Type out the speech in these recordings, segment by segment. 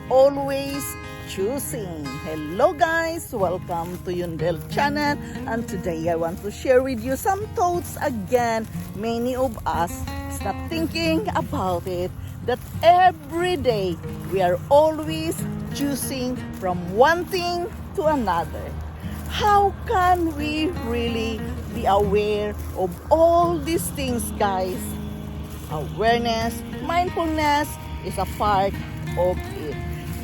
always choosing. Hello guys, welcome to Untitled Channel, and today I want to share with you some thoughts again. Many of us stop thinking about it, that every day we are always choosing from one thing to another. How can we really be aware of all these things, guys? Awareness, mindfulness is a part of it.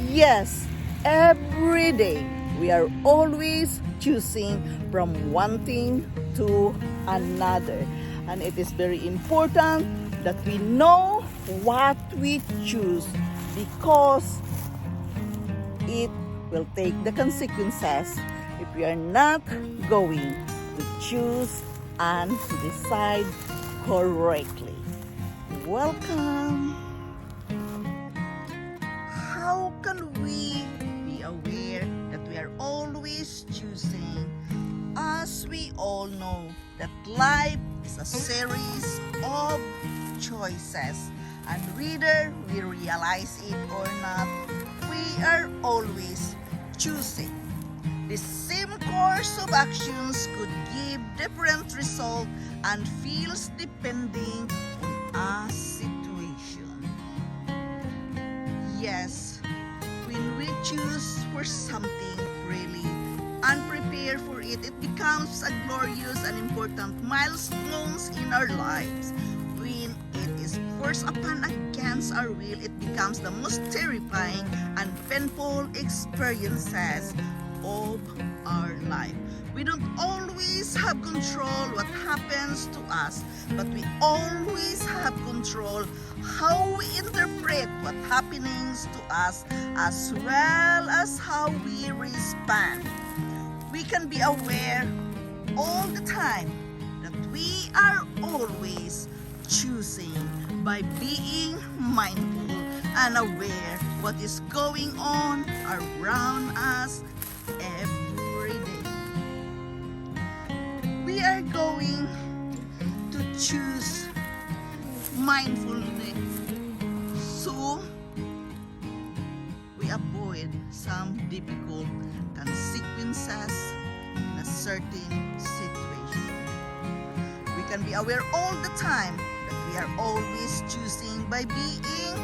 Yes, every day we are always choosing from one thing to another. And it is very important that we know what we choose, because it will take the consequences if we are not going to choose and decide correctly. Welcome. How can we be aware that we are always choosing? As we all know that life is a series of choices, and whether we realize it or not, we are always choosing. The same course of actions could give different results and feels depending on a situation. Yes, when we choose for something really and prepare for it, it becomes a glorious and important milestones in our lives. When it is forced upon against our will, it becomes the most terrifying and painful experiences of our life. We don't always have control what happens to us, but we always have control how we interpret what happenings to us, as well as how we respond. We can be aware all the time that we are always choosing by being mindful and aware what is going on around us every day. We are going to choose mindfulness so we avoid some difficult consequences in a certain situation. We can be aware all the time that we are always choosing by being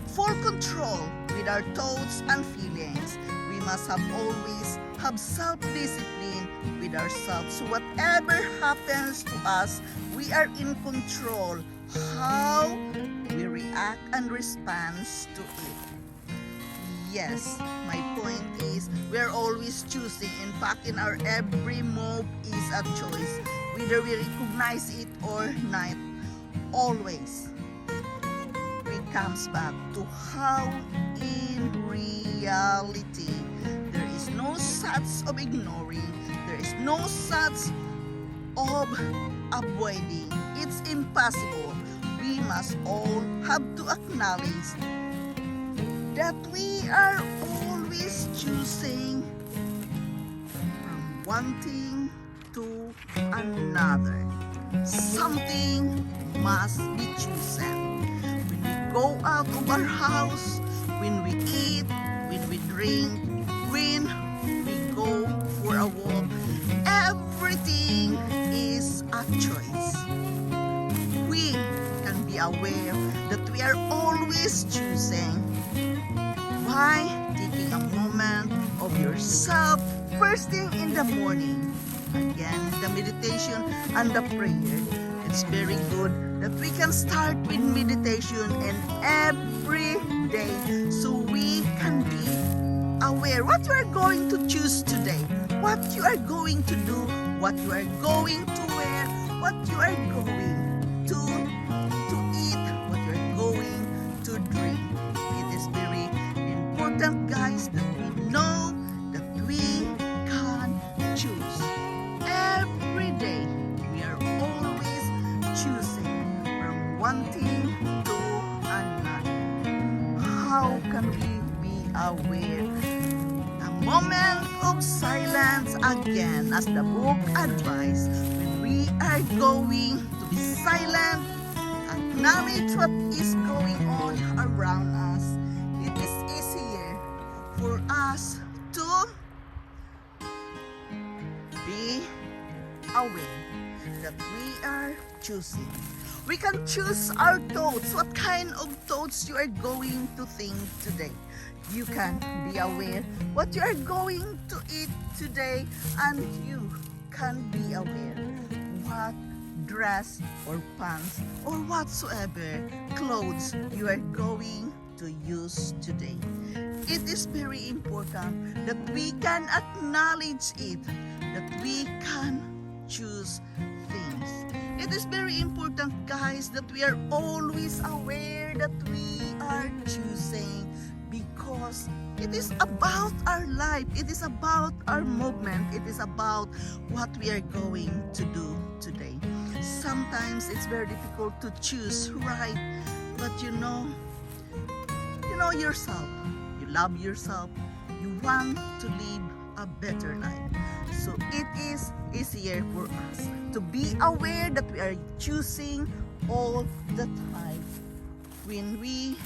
full control with our thoughts and feelings. We must always have self-discipline with ourselves. So whatever happens to us, we are in control how we react and respond to it. Yes, my point is we are always choosing. In fact, in our every move is a choice, whether we recognize it or not. Always comes back to how in reality there is no such of ignoring, there is no such of avoiding. It's impossible. We must all have to acknowledge that we are always choosing from one thing to another. Something must be chosen. Go out of our house, when we eat, when we drink, when we go for a walk, everything is a choice. We can be aware that we are always choosing by taking a moment of yourself first thing in the morning. Again, the meditation and the prayer. It's very good that we can start with meditation and every day, so we can be aware what you are going to choose today, what you are going to do, what you are going to wear, what you are going to eat, what you are going to drink. It is very important, guys, that we know that we can choose. Every day we are always choosing from one thing to another. How can we be aware? A moment of silence, again, as the book advised, when we are going to be silent, acknowledge what is going on around us. It is easier us to be aware that we are choosing. We can choose our thoughts, what kind of thoughts you are going to think today. You can be aware what you are going to eat today, and you can be aware what dress or pants or whatsoever clothes you are going to use today. It is very important that we can acknowledge it, that we can choose things. It is very important, guys, that we are always aware that we are choosing, because it is about our life, it is about our movement, it is about what we are going to do today. Sometimes it's very difficult to choose right, but you know yourself, you love yourself, you want to live a better life. So it is easier for us to be aware that we are choosing all the time when we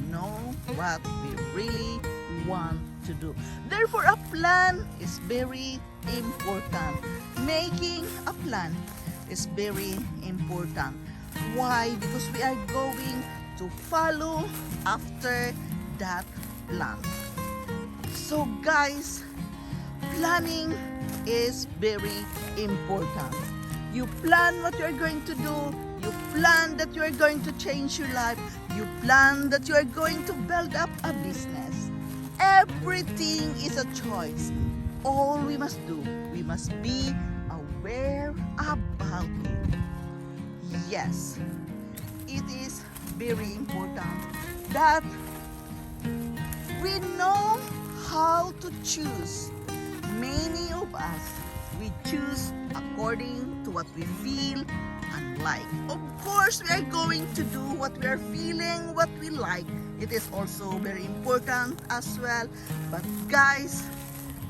know what we really want to do. Therefore, a plan is very important. Making a plan is very important. Why? Because we are going to follow after that plan. So guys, planning is very important. You plan what you are going to do. You plan that you are going to change your life. You plan that you are going to build up a business. Everything is a choice. All we must do, we must be aware about it. Yes, it is very important that we know how to choose. Many of us, we choose according to what we feel and like. Of course, we are going to do what we are feeling, what we like. It is also very important as well. But guys,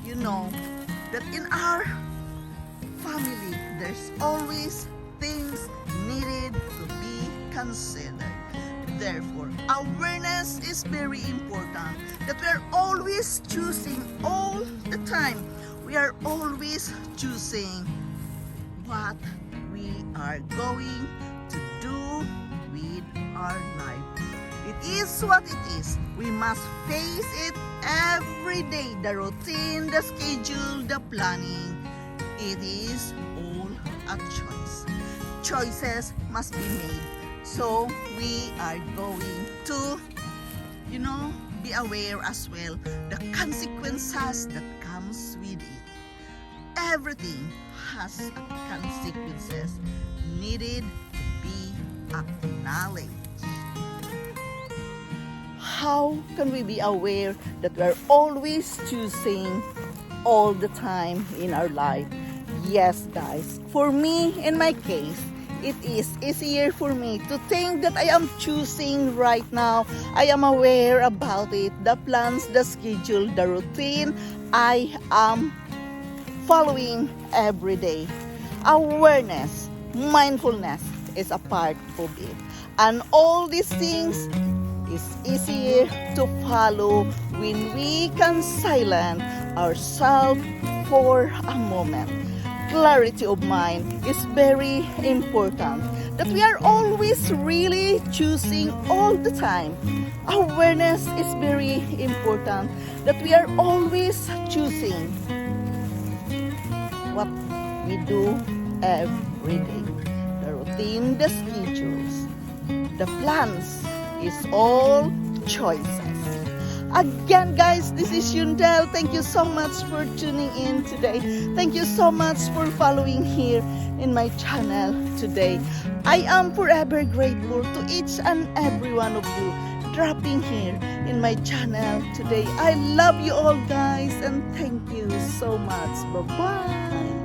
you know that in our family, there's always things needed to be considered. Therefore, awareness is very important, that we are always choosing all the time. We are always choosing what we are going to do with our life. It is what it is. We must face it every day. The routine, the schedule, the planning. It is all a choice. Choices must be made. So we are going to, be aware as well the consequences that comes with it. Everything has consequences needed to be acknowledged. How can we be aware that we are always choosing all the time in our life? Yes, guys. For me, in my case, it is easier for me to think that I am choosing right now. I am aware about it, the plans, the schedule, the routine. I am following every day. Awareness, mindfulness is a part of it. And all these things is easier to follow when we can silence ourselves for a moment. Clarity of mind is very important, that we are always really choosing all the time. Awareness is very important, that we are always choosing what we do every day. The routine, the schedules, the plans is all choices. Again, guys, this is Yundel. Thank you so much for tuning in today. Thank you so much for following here in my channel today. I am forever grateful to each and every one of you dropping here in my channel today. I love you all, guys, and thank you so much. Bye-bye.